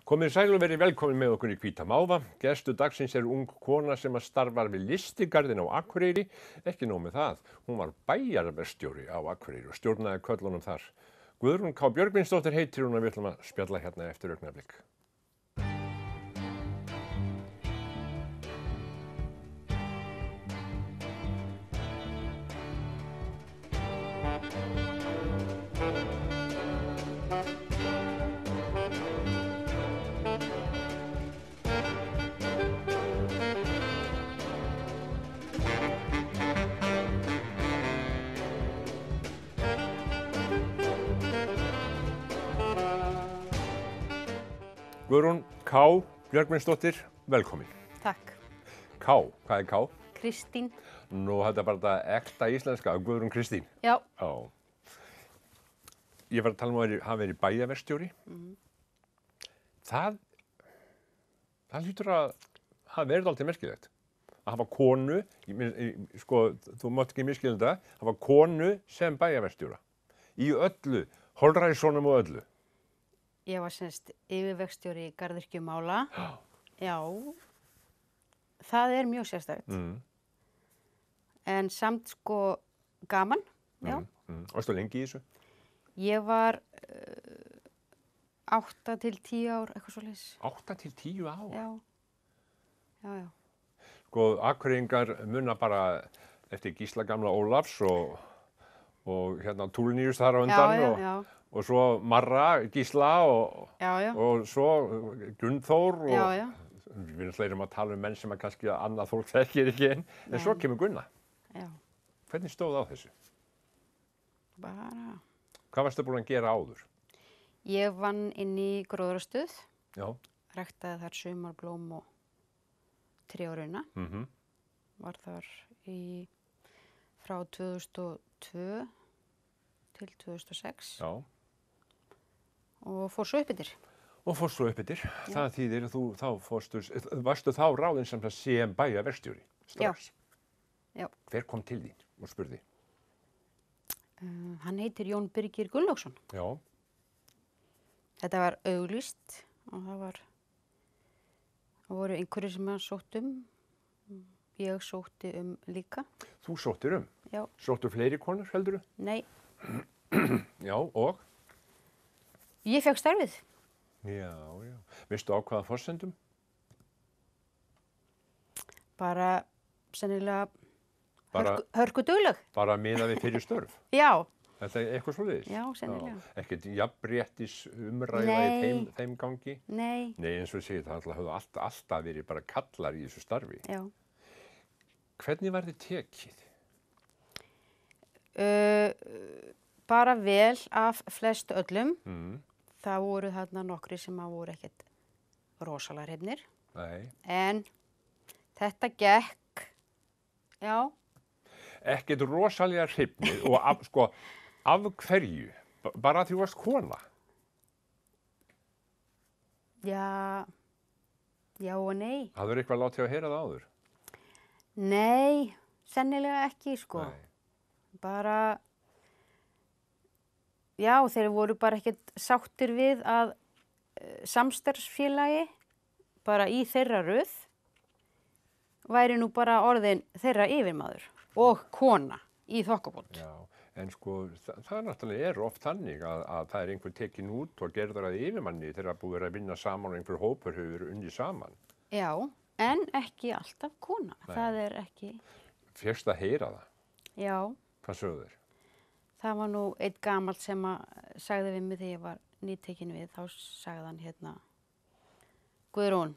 Komið sæl og verið velkomin með okkur í Hvíta máva. Gestur dagsins ung kona sem starfar við Lystigarðinn á Akureyri. Ekki nóg með það, hún var bæjarverkstjóri á Akureyri og stjórnaði köllunum þar. Guðrún K. Björgvinsdóttir heitir hún og við ætlum að spjalla hérna eftir augnablik. Guðrún K. Björgvinsdóttir, velkomin. Takk. K, hvað K? Kristín. Nú, þetta er bara þetta ekta íslenska, Guðrún Kristín. Já. Já. Ég var að tala um að hafa verið bæjarverkstjóri. Það hlýtur að hafa verið alltaf merkilegt. Að hafa konu, sko, þú mátt ekki miskilja þetta, hafa konu sem bæjarverkstjóra. Í öllu, holræðissonum og öllu. Ég var semst yfirverkstjóri í garðyrkjumála. Já. Það er mjög sérstakt. En samt sko gaman. Já. Varstu lengi í þessu? Ég var 8 til 10 ár, eitthvað svoleiðis. 8 til 10 ár? Já. Já, já. Sko, Akureyringar muna bara eftir Gísla gamla Ólafs og hérna Túlníus þar á undan. Já, já. Og svo Marra, Gísla og svo Gunnþór og við erum að tala um menn sem kannski annað fólk þekkir ekki en svo kemur Gunna. Já. Hvernig stóð á þessu? Bara. Hvað varstu búin að gera áður? Ég vann inn í gróðrarstöð. Já. Ræktaði þar sumarblóm og trjárauna. Var þar frá 2002 til 2006. Já. Og fór svo upp yfir. Og fór svo upp yfir. Það þýðir að varstu þá ráðin sem bæjarverkstjóri strax? Já. Hver kom til þín og spurði? Hann heitir Jón Birgir Gunnlaugsson. Já. Þetta var auglýst og það voru einhverjir sem hann sótt um. Ég sótti um líka. Þú sóttir um? Já. Sóttu fleiri konur, heldurðu? Nei. Já, og? Ég fekk starfið. Já, já. Veistu á hvaða forsendum? Bara sennilega hörkudugleg. Bara miðað við fyrir störf? Já. Þetta er eitthvað svoleiðis? Já, sennilega. Ekkert jafnréttis umræða í þeim gangi? Nei. Nei, eins og ég segi, það höfðu alltaf verið bara kallar í þessu starfi. Já. Hvernig var þið tekið? Bara vel af flest öllum. Það voru þarna nokkri sem voru ekkert rosalega hrifnir. Nei. En þetta gekk, já. Ekkert rosalega hrifnir og af hverju? Bara að þú varst kona? Já og nei. Hafðirðu eitthvað látið að heyra það áður? Nei, sennilega ekki, sko. Nei. Bara, já, þeir voru bara ekkert sáttir við að samstarfsfélagi bara í þeirra röð væri nú bara orðin þeirra yfirmaður og kona í þokkabót. Já, en sko, það náttúrulega oft þannig að það einhver tekin út og gerður að yfirmanni þegar búið að vinna saman og einhver hópur hefur unnið saman. Já, en ekki alltaf kona. Nei. Það er ekki. Fékkstu að heyra það? Já. Hvað sögðu þeir? Það var nú einn gamall sem sagði við mig þegar ég var nýtekin við, þá sagði hann hérna, Guðrún,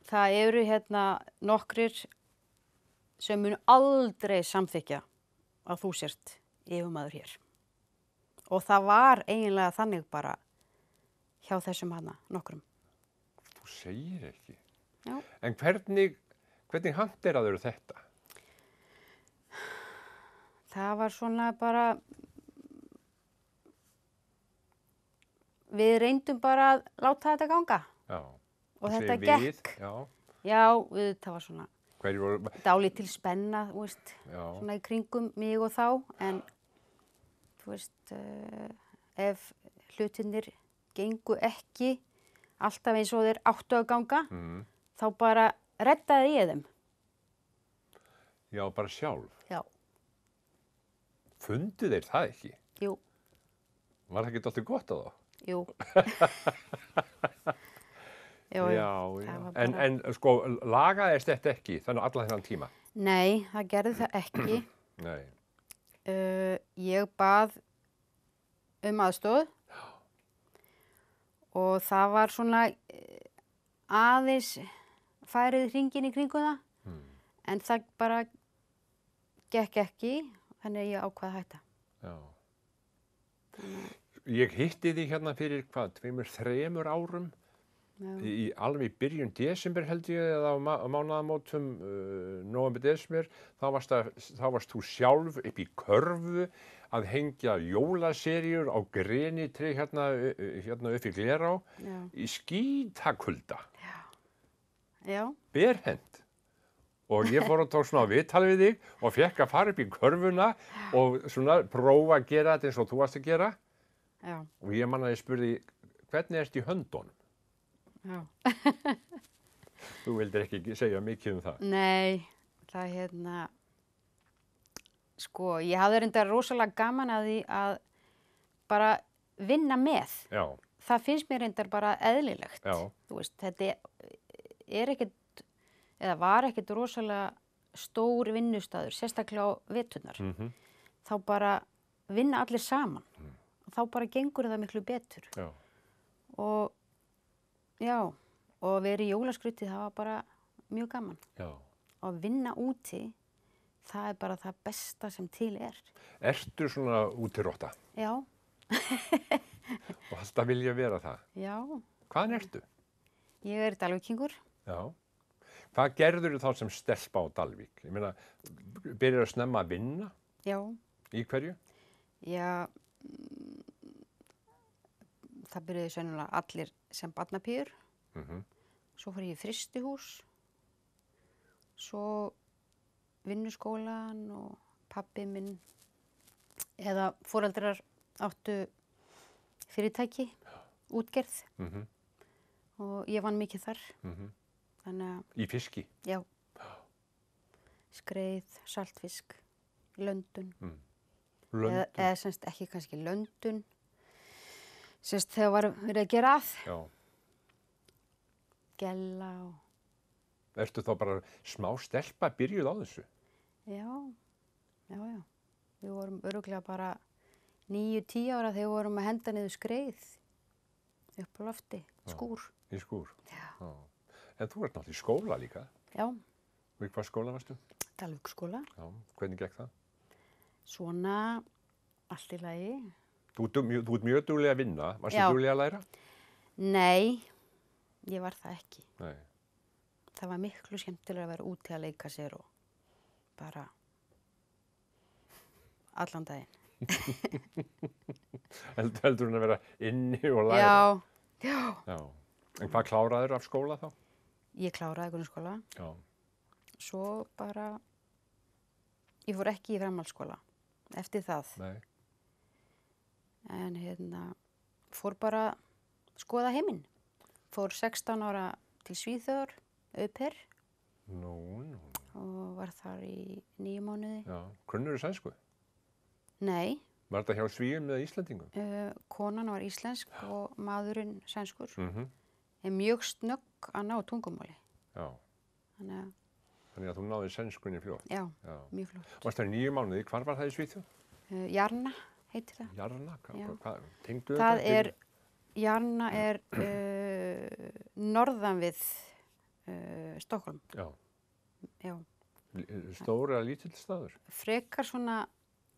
það eru hérna nokkrir sem munu aldrei samþykja að þú sért yfirmaður hér. Og það var eiginlega þannig bara hjá þessum nokkrum. Þú segir ekki. Já. En hvernig hanteraður þetta? Það var svona bara, við reyndum bara að láta þetta ganga. Já. Og þetta gekk. Já, það var svona dálítil spenna, þú veist, svona í kringum mig og þá, en þú veist, ef hlutirnir gengu ekki alltaf eins og þeir áttu að ganga, Mm. þá bara reddaði ég þeim. Já, bara sjálf. Já, Fundu þeir það ekki? jú, Var það ekki alltaf gott á þá? jú. Jú, jú. Já, það já. var En, bara- en sko, lagaðist þetta ekki þannig allan þennan tíma? Nei, það gerði það ekki. Nei. Ég bað aðstoð og það var svona aðeins færið hringinn í kringum það, en það bara gekk ekki, þannig að ég ákvað að hætta. Já. Ég hitti því hérna fyrir hvað, 2-3 árum, alveg í byrjun desember held ég, eða á mánaðamótum nóvember-desember, þá varst þú sjálf upp í Körfu að hengja jólaseríur á grenitri hérna upp í Glerá Já, í skítakulda, já, berhent. Og ég fór að tók svona viðtal við þig og fekk að fara upp í Körfuna og svona prófa að gera þetta eins og þú varst að gera. já, Og ég man að ég spurði, hvernig ertu í höndunum? já. Þú vildir ekki segja mikið um það. Nei, það sko, ég hafði reyndar rosalega gaman að því að bara vinna með. Já, Það finnst mér reyndar bara eðlilegt. já, Þú veist, þetta ekkert, eða var ekkert rosalega stór vinnustaður, sérstaklega á veturnar. Þá bara vinna allir saman. Og þá bara gengur það miklu betur. já, Og já, og verið í jólaskruti, það var bara mjög gaman. já. Og að vinna úti, það er bara það besta sem til er. Ertu svona útirótta Já, og alltaf vilja vera það? já, Hvaðan ertu? ég er Dalvíkingur. Já. Hvað gerður þá sem stelpa á Dalvík? Ég meina, byrjar að snemma að vinna? Já, Í hverju? já, það byrjuði sennilega allir sem barnapíur. Svo fór ég í frystihús, svo vinnuskólan og pabbi minn eða foreldrar áttu fyrirtæki, útgerð og ég vann mikið þar. Þannig að, Í fiski? já, skreið, saltfisk, löndun, eða semst ekki kannski löndun, semst þegar var verið að gera að, Já. gella og, Ertu þá bara smá stelpa byrjuð á þessu? já, já, já. Við vorum örugglega bara 9-10 ára þegar við vorum að henda niður skreið upp á lofti, skúr. Í skúr? Já. Já. En þú ert náttúrulega í skóla líka. Já, Og í hvað skóla varstu? Dalvíkskóla, Já. Hvernig gekk það? svona allt í lagi. Þú ert mjög dugleg að vinna. Varstu Já. dugleg að læra? Nei, ég var það ekki. Nei. Það var miklu skemmtilega að vera úti að leika sér og bara allan daginn. Heldur hún að vera inni og læra? Já, já. Já. En hvað kláraður af skóla þá? Ég kláraði grunnskóla, Já. svo bara, ég fór ekki í framhaldsskóla eftir það. Nei. En fór bara skoða heiminn. Fór 16 ára til Svíþjóðar, au pair, Nú. og var þar í 9 mánuði. Já. Kunnurðu sænsku? Nei, Var þetta hjá Svíum eða Íslendingum? konan var íslensk og maðurinn sænskur. Mhm. Er mjög snögg að ná tungumáli. Já. Þannig að, Þannig að þú náði sænskunni fljótt. já, Já. mjög flott. Varst það í 9 mánuði? Hvar var það í Svíþjóð? Jarna heitir það. Jarna? Já. Hvað? Tengdu Það þetta? Jarna er norðan við Stokkólm. Já. Já, Stór eða lítill staður? frekar svona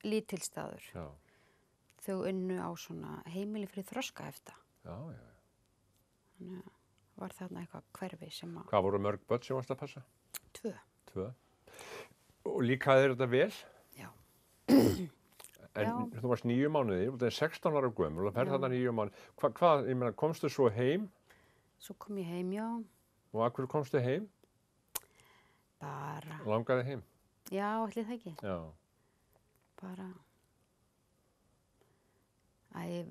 lítilstaður. Já. Þau unnu á svona heimili fyrir þroskahefta. Já, já. Þannig að var þarna eitthvað hverfi sem að Hvað voru mörg börn sem varst að passa? 2. 2. Og líkaði þér þetta vel? Já. En Já. þú varst 9 mánuði, þú er 16 ára gömul og ferð Já. þarna 9 mánuði. Hvað, ég meina, komstu svo heim? Svo kom ég heim, já, Og af hverju komstu heim? bara, Langaði heim? já, ætli það ekki, Já. bara,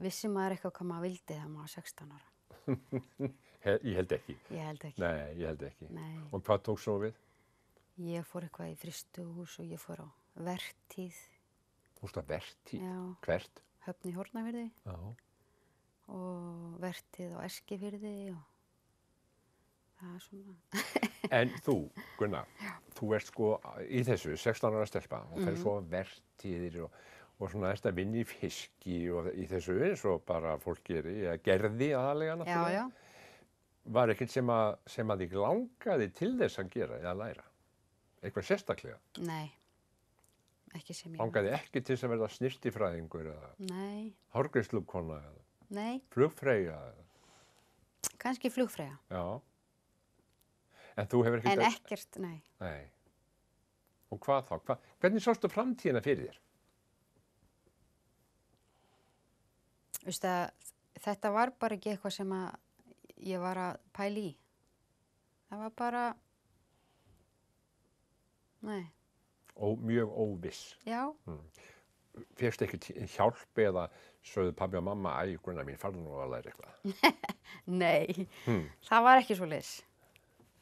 vissi maður eitthvað hvað maður vildi þegar maður var 16 ára. Ég held ekki. Ég held ekki. Nei, ég held ekki. Nei. Og hvað tók svo við? Ég fór eitthvað í frystihús og ég fór á vertíð. Þú veist að vertíð? Já. Hvert? Höfn í Hornafirði Já. og vertíð á Eskifirði og það er svona. En þú, Gunnar, þú ert sko í þessu 16 ára stelpa og fer svo vertíðir og svona eftir að vinna í fiski og í þessu eins og bara fólk gerði aðalega náttúrulega. Já, já. Var ekkert sem að þig langaði til þess að gera eða læra? Eitthvað sérstaklega? Nei, ekki sem ég. Langaði ekki til þess að verða snyrtifræðingur eða Nei, hárgreiðslukona eða nei, flugfreyja eða? kannski flugfreyja. Já. En þú hefur En ekkert, nei. Nei. Og hvað þá? Hvernig sástu framtíðina fyrir þér? Veistu að þetta var bara ekki eitthvað sem að ég var að pæla í. Það var bara, nei, Mjög óviss. já, Fékkstu ekki hjálp eða sögðu pabbi og mamma, æ, Gunnar mín, farðu nú að læra eitthvað? nei, það var ekki svoleiðis.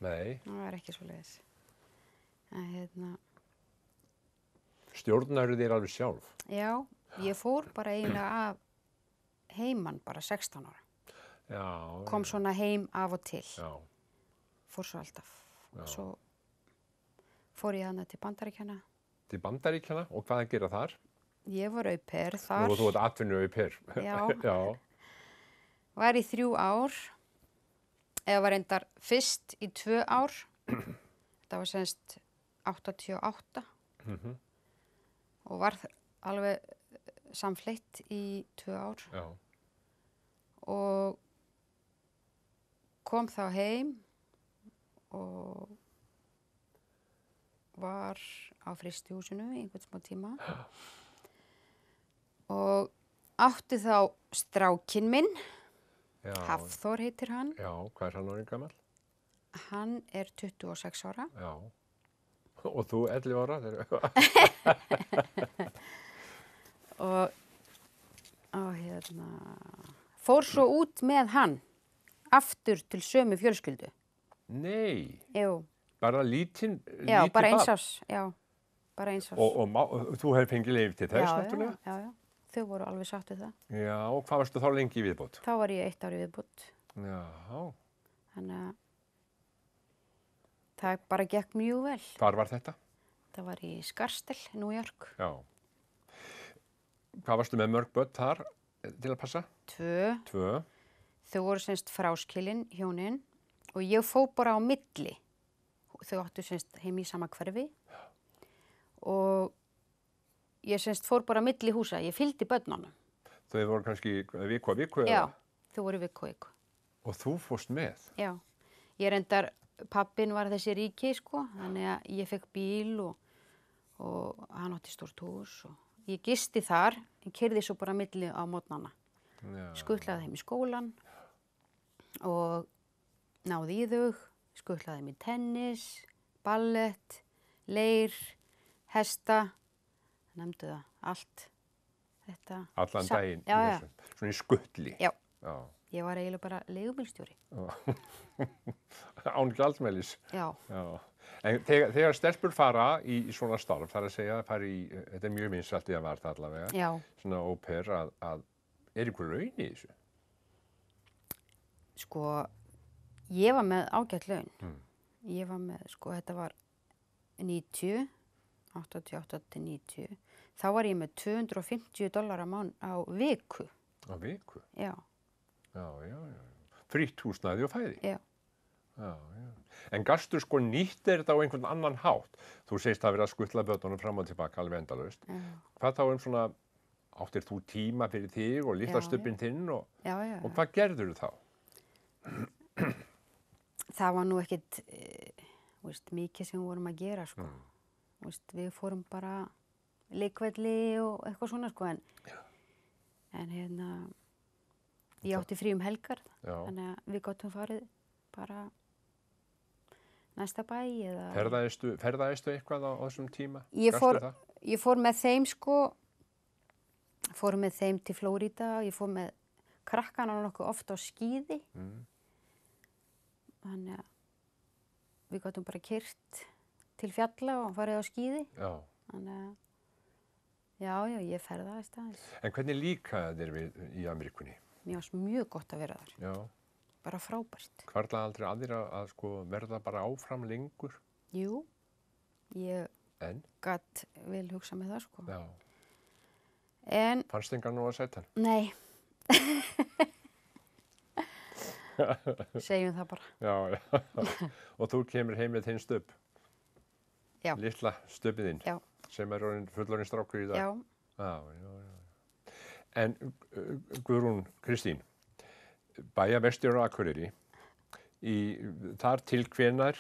Nei. Það var ekki svoleiðis. En Stjórnaru þér alveg sjálf? já, ég fór bara eiginlega af heiman bara 16 ára. Já. Kom svona heim af og til. Já. Fór svo alltaf. Já. Svo fór ég hana til Bandaríkjanna. Til Bandaríkjanna og hvað að gera þar? Ég var au pair þar. Nú, þú ert atvinnu au pair. Já. Já. Var í 3 ár. Eða var reyndar fyrst í 2 ár. Það var semst 88. Og var alveg samfleitt í 2 ár. Já. Og kom þá heim og var á frystihúsinu í einhvern smá tíma. Og átti þá strákinn minn, Já. Hafþór heitir hann. Já, hvað er hann orðinn gamall? Hann er 26 ára. Já. Og þú 11 ára? Og hérna, fór svo út með hann aftur til sömu fjölskyldu. Nei, Jú, bara lítinn já, bara barn. eins árs, já, bara eins árs. Og þú hefði fengið leyfi til þess, já, náttúrulega? já, já, þau voru alveg sátt við það. Já, og hvað varstu þá lengi í viðbót? Þá var ég 1 ári viðbútt, Já, þannig að það bara gekk mjög vel. hvar var þetta? Það var í Scarsdale, New York. Já. Hvað varstu með mörg börn þar til að passa? 2, 2. þau voru semst fráskilin hjónin og ég fó bara á milli. Þau áttu semst heim í sama hverfi og ég semst fór bara á milli húsa, ég fylgdi börnunum. Þau voru kannski viku á viku? Já, þau voru viku og viku. Og þú fórst með? Já, ég reyndar, pappin var þessi ríki sko, þannig að ég fekk bíl og hann átti stórt hús og ég gisti þar, ég keyrði svo bara á milli á mótnana. Já. Skutlaði þeim í skólan og náði í þau, skutlaði þeim í tennis, ballett, leir, hesta, nefndu það, allt þetta. Allan daginn? Já, í já. þessu. Svona í skutli? Já, Já. ég var eiginlega bara leigubílstjóri. Án gjaldmælis? Já, Já. En þegar stelpur fara í svona starf, þar að segja, þetta er mjög vinsælt í að var það allavega, já, svona au pair, að er ykkur laun í þessu? sko, ég var með ágætt laun. Ég var með, sko, þetta var 90, 88 til 90. Þá var ég með $250 á viku. Á viku? Já, Já, já, já. Frítt húsnæði og fæði? já. Já, já. En gastu sko nýttir þetta á einhvern annan hátt? Þú segist að vera að skutla börnunum fram og tilbaka alveg endalaust. Já. Hvað þá svona, áttir þú tíma fyrir þig og Já, litlastubbinn þinn og Já, já, og hvað gerður þá? það var nú ekkit mikið sem við vorum að gera sko. Við fórum bara leikvelli og eitthvað svona sko, en hérna ég átti frí helgar, Já. þannig að við gátum farið bara næsta bæ eða Ferðaðistu eitthvað á þessum tíma? Ég Gastu fór, það? ég fór með þeim sko, fór með þeim til Flórída, ég fór með krakkana nokkuð oft á skíði þannig að við gátum bara keyrt til fjalla og farið á skíði. Já. Þannig að, já, ég ferðaðist aðeins. En hvernig líkaði þér við í Ameríkunni? Mér varst mjög gott að vera þar, Já. bara frábært. Hvarflaði aldrei að þér að sko verða bara áfram lengur? Jú, ég En? gat vel hugsað með það, sko. Já. En, Fannst engan nú að sæta? nei, segjum það bara. Já. Og þú kemur heim með þinn stubb? Já. Litla stubbið þinn? Já. Sem er fullorðinn strákur í dag? Já, Já. En Guðrún Kristín, bæjarverkstjóri á Akureyri, þar til hvenær?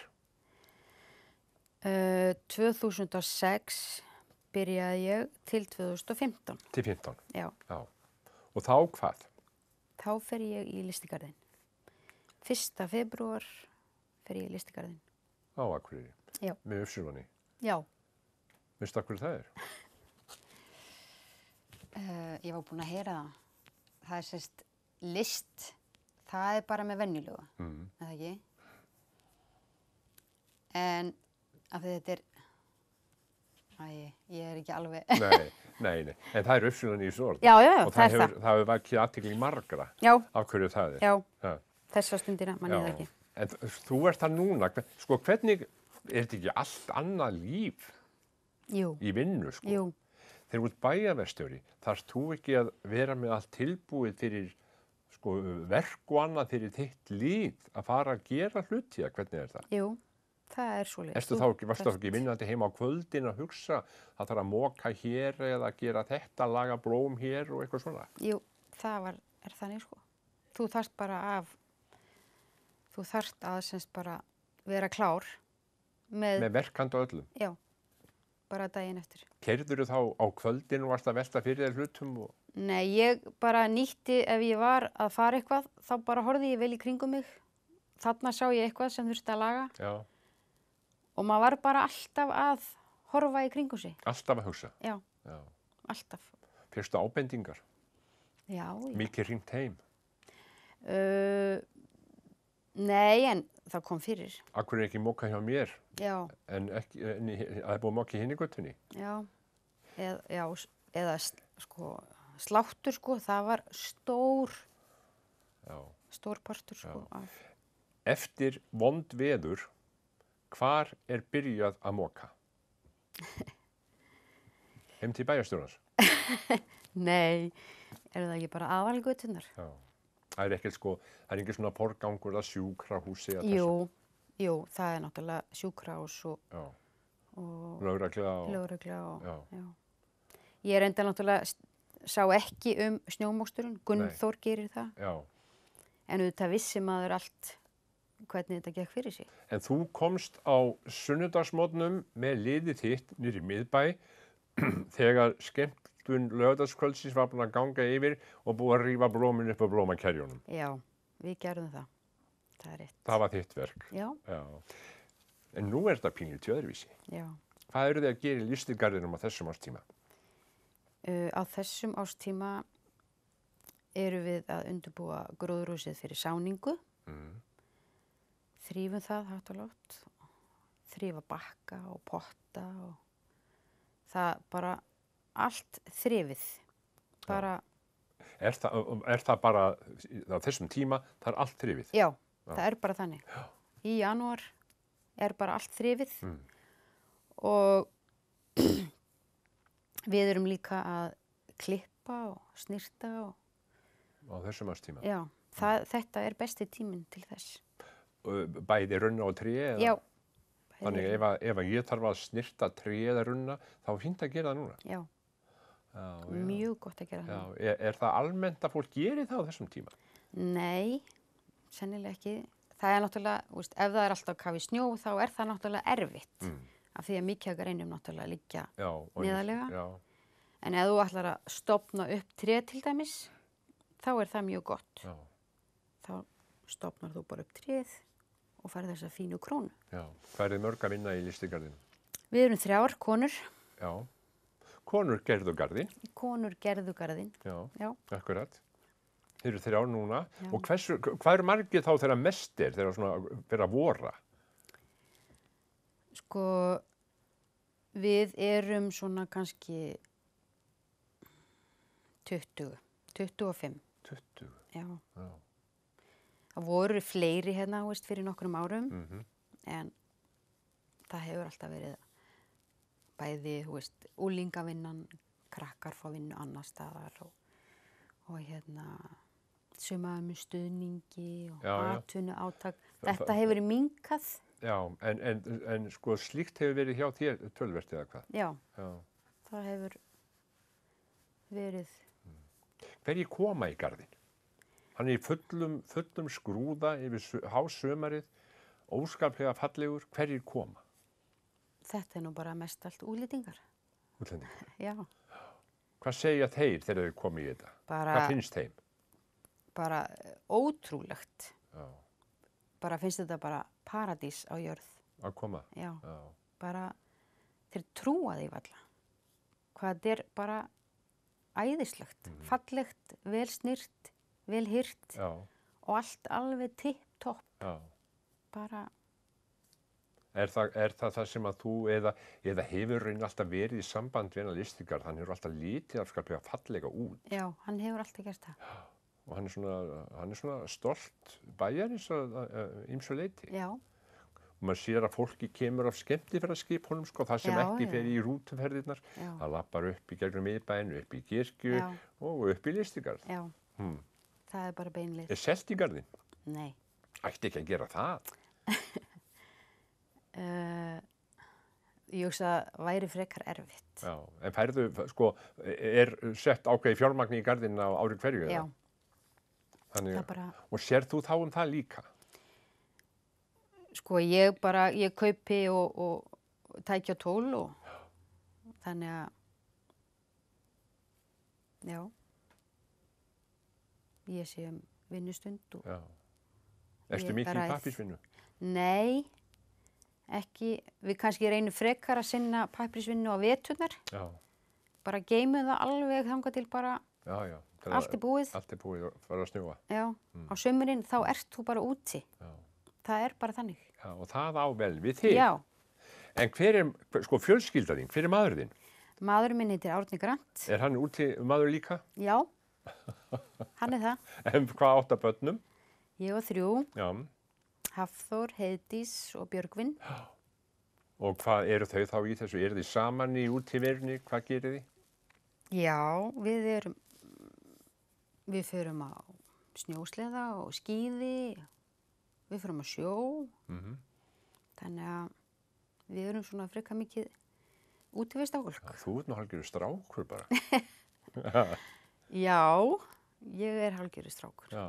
2006 byrjaði ég til 2015. Til 15. Já, Já. Og þá hvað? þá fer ég í listigarðin. 1. febrúar fer ég í listigarðin. Á Akureyri? Já. Með Uppsölunni? Já, Veistu af hverju það er? ég var búin að heyra það. Það er sérst list, það er bara með venjulegu, er það ekki? En af því þetta er, ég er ekki alveg. Nei. En það er Uppsölunni í Sord. Já, Og það er það. það hefur vakið athygli margra Já, af hverju það er. já, Já. þessa stundina, mann ég það ekki. En þú ert það núna, sko hvernig, er þetta ekki allt annað líf Jú, í vinnu, sko? jú, Þegar þú ert bæjarverkstjóri, þarft þú ekki að vera með allt tilbúið fyrir sko, verk og annað fyrir þitt líf að fara að gera hluti, hvernig er það? jú, það er svoleiðis. Varstu þá ekki vinnandi heima á kvöldin að hugsa að það er að moka hér eða gera þetta, laga blóm hér og eitthvað svona? Jú, það er þannig, sko. Þú þarft að semst bara vera klár Með verkandi og öllum? Já, bara daginn eftir. Keyrðurðu þá á kvöldin og varst að velta fyrir þér hlutum? Nei, ég bara nýtti, ef ég var að fara eitthvað, þá bara horfði ég vel í kringum mig. Þarna sá ég eitthvað sem þurfti að laga. Já. Og maður var bara alltaf að horfa í kringum sig. Alltaf að hugsa? Já, Já. alltaf. Fyrstu ábendingar? Já. Mikið hringt heim? Nei, en það kom fyrir. Akkur er ekki moka hjá mér? Já. En það er búið að moka í hinni göttunni? Já, eða sko, sláttur, sko, það var stór partur, sko. Eftir vond veður, hvar er byrjað að moka? Heim til bæjarstjórans? Nei, er það ekki bara aðalgöturnar? Já. Það er ekkert sko, það er ekki svona forgangur að sjúkrahúsi að þessu? Jú, það er náttúrulega sjúkrahús og lögregla og já. Ég er enda náttúrulega, sá ekki snjómoksturinn, Gunnþór gerir það. Já. En auðvitað vissi maður allt hvernig þetta gekk fyrir sig. En þú komst á sunnudagsmorgnum með liðið þitt niður í miðbæ þegar skemmtun laugardagskvöldsins var búin að ganga yfir og búið að rífa blómin upp á blómakerjunum. Já, við gerðum það. Það er rétt. Það var þitt verk. Já. En nú er þetta pínlítið öðruvísi. Já. Hvað eru þið að gera í listigarðinum á þessum ástíma? Á þessum ástíma eru við að undirbúa gróðurhúsið fyrir sáningu. Þrífum það hátt og lágt. Þrífa bakka og potta og það bara allt þrifið. Bara... Er það bara á þessum tíma, það er allt þrifið? Já, það er bara þannig. Já. Í janúar er bara allt þrifið og við erum líka að klippa og snirta og... Á þessum ástíma? Já, þetta er besti tíminn til þess. Bæði runna og tré? Já. Þannig ef ég þarf að snirta tré eða runna, þá er fínt að gera það núna? Já. Mjög gott að gera það. Er það almennt að fólk geri það á þessum tíma? Nei, sennilega ekki. Það er náttúrulega, ef það er alltaf kafi snjó, þá er það náttúrulega erfitt. Af því að mikið af greinum náttúrulega liggja neðarlega. Já. En ef þú ætlar að stofna upp tré til dæmis, þá er það mjög gott. Já. Þá stofnar þú bara upp tréð og færð þessa fínu krónu. Já. Hvað er mörg að vinna í listigarðinu? Við erum 3 konur. Já. Konur gerðu garðinn. Konur gerðu garðinn. Já, akkurat. Þeir eru 3 núna. Já. Og hvað eru margir þá þegar mest þegar svona fyrir að vora? Sko, við erum svona kannski 20, 25. 20. Já. Já. Það voru fleiri hérna, veist, fyrir nokkrum árum, en það hefur alltaf verið bæði, veist, úlingavinnan, krakkar fá vinnu annar staðar og hérna sumaður með stuðningi og atvinnu átak. Þetta hefur verið minnkað. Já, en sko slíkt hefur verið hjá þér töluvert eða hvað? Já, Já. það hefur verið. Hverjir koma í garðinn? Hann er í fullum skrúða yfir hásömarið, óskaplega fallegur. Hverjir koma? Þetta er nú bara mest allt útlendingar. Útlendingar. Já. Hvað segja þeir þegar þeir koma í þetta? Hvað finnst þeim? Bara ótrúlegt. Já. Bara finnst þetta bara paradís á jörð. Að koma? Já. Bara þeir trúa því valla. Hvað þetta er bara æðislegt, fallegt, vel snýrt, vel hyrt og allt alveg tipp-topp. Já. Bara... Er það sem að þú eða hefur raun alltaf verið í samband við hennar listigarð, hann hefur alltaf litið afskaplega fallega út. Já, hann hefur alltaf gert það. Og hann er svona stolt bæjarins að ýmsu leyti. Já. Og maður sér að fólki kemur af skemmtiferðaskipunum, sko, það sem ekki fer í rútuferðirnar. Það lappar upp í gegnum miðbæinn, upp í kirkju og upp í listigarð. Já, það er bara beinleið. Er selt í garðinn? Nei. Ætti ekki að gera það? Ég hugsa að væri frekar erfitt. Já, en færðu, sko, er sett ákveði fjármagni í garðinn á ári hverju? Já. Þannig, það bara... Og sér þú þá það líka? Sko, ég kaupi og tækja tól og þannig að, já, ég sé vinnustund og... Já. Ertu mikið í pappírsvinnu? Nei, ekki. Við kannski reynum frekar að sinna pappírsvinnu á veturnar. Já. Bara geymum það alveg þangað til bara allt er búið. Allt er búið og fara að snjóa. Já, á sumurinn þá ert þú bara úti. Já. Það er bara þannig. Já, og það á vel við þig. Já. En hver er, sko, fjölskylda þín? Hver er maður þinn? Maðurinn minn heitir Árni Grant. Er hann úti maður líka? Já, hann er það. En hvað 8 börnum? Ég og 3. Já. Hafþór, Heiðdís og Björgvin. Já. Og hvað eru þau þá í þessu? Eru þið saman í útiverunni? Hvað gerir þið? Já, við förum á snjósleða og skíði. Við förum á sjó. Þannig að við erum svona frekar mikið útivistarfólk. Þú ert nú hálfgerður strákur bara. Já, ég er hálfgerður strákur. Já.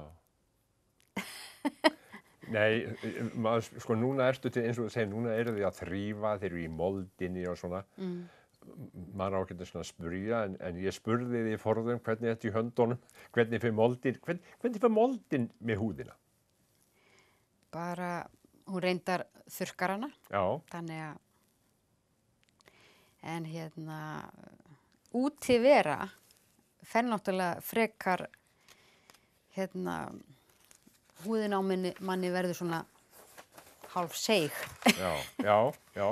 Nei, sko núna ertu til, eins og þú segir, núna eru þið að þrífa, þeir eru í moldinni og svona. Maður ágættir svona að spyrja, en ég spurði þið í forðum hvernig þetta í höndunum, hvernig fyrir moldin með húðina? Bara, hún reyndar þurrkar hana. Já. Þannig að, en hérna, útivera fer náttúrulega frekar, hérna, húðin á manni verður svona hálf seig. Já.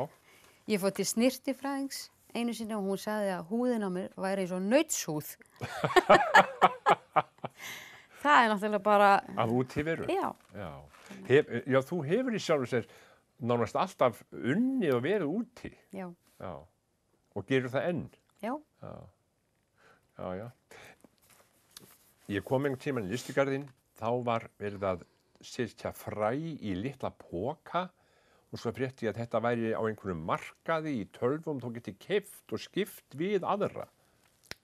Ég fór til snyrtifræðings einu sinni og hún sagði að húðin á mér væri eins og nautshúð. Það er náttúrulega bara... Af útiveru? Já. Já, þú hefur í sjálfu sér nánast alltaf unnið og verið úti. Já. Og gerur það enn? Já. Já. Ég kom einhvern tímann í listigarðinn, þá var verið að setja fræ í litla poka og svo frétti ég að þetta væri á einhverjum markaði í tölvum, þú geti keypt og skipt við aðra.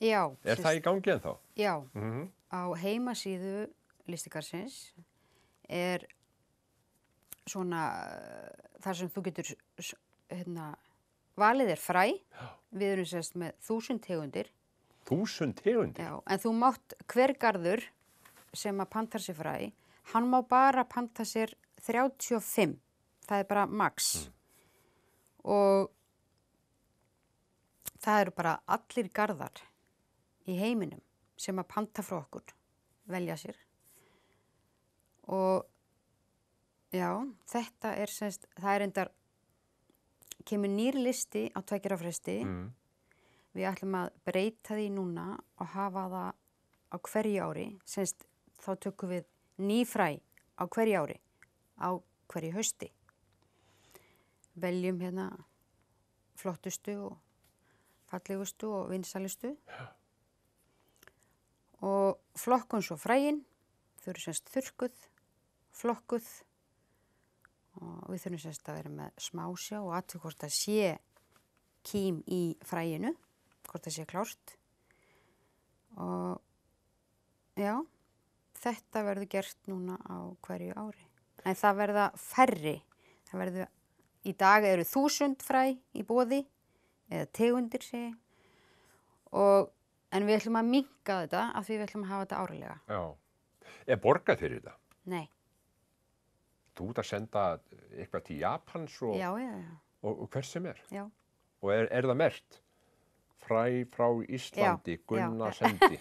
Já. Er það í gangi ennþá? Já. Á heimasíðu listigarðsins er svona þar sem þú getur valið er fræ. Við erum sérst með 1000 tegundir. 1000 tegundir? Já, en þú mátt hver garður sem að panta sér fræ, hann má bara panta sér 35. Það er bara max. Og það eru bara allir garðar í heiminum sem að panta frá okkur velja sér Og já, þetta er semst, það er endar, kemur nýr listi á 2 ára fresti. Við ætlum að breyta því núna og hafa það á hverju ári. Semst, þá tökum við ný fræ á hverju ári, á hverju hausti. Veljum hérna flottustu og fallegustu og vinsælustu. Og flokkum svo fræin, þau eru semst þurrkuð, flokkuð og við þurfum semst að vera með smásjá og athuga hvort það sé kím í fræinu, hvort það sé klárt. Og já, þetta verður gert núna á hverju ári. En það verða færri. Það verður, í dag eru 1000 fræ í boði, eða tegundir segi. En við ætlum að minnka þetta af því við ætlum að hafa þetta árlega. Já. Er borgað fyrir þetta? Nei. Þú ert að senda eitthvað til Japans og, Já. og hvers sem er? Já. Og er það merkt? Fræ frá Íslandi, Já, Gunnar já. sendi.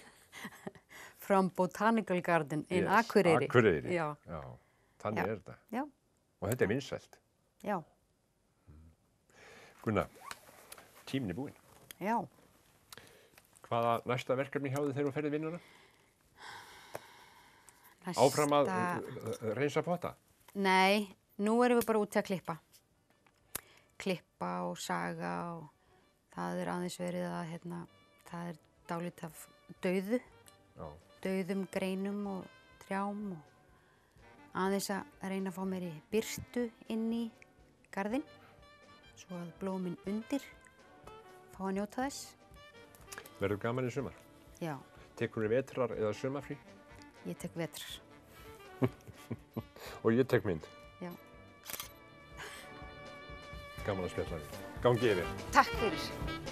From Botanical Garden in Yes, Akureyri. Akureyri. Já. Já. Þannig Já. er þetta. Já. Og þetta er vinsælt. Já. Gunnar, tíminn er búinn. Já. Hvaða næsta verkefni hjá þið þegar þú ferðir vinnuna? Næsta... Áfram að reynsa potta? Nei, nú erum við bara út til að klippa. Klippa og saga og það er aðeins verið að, það er dálítið af dauðu. Já. Dauðum greinum og trjám og aðeins að reyna að fá meiri birtu inn í garðinn. Svo að blómin undir fá að njóta þess. Verður gaman í sumar? Já, Tekur þið vetrar eða sumarfrí? ég tek vetrar. Og ég tek mynd. Já. Gaman að spjalla við. Gangi yfir. Takk fyrir.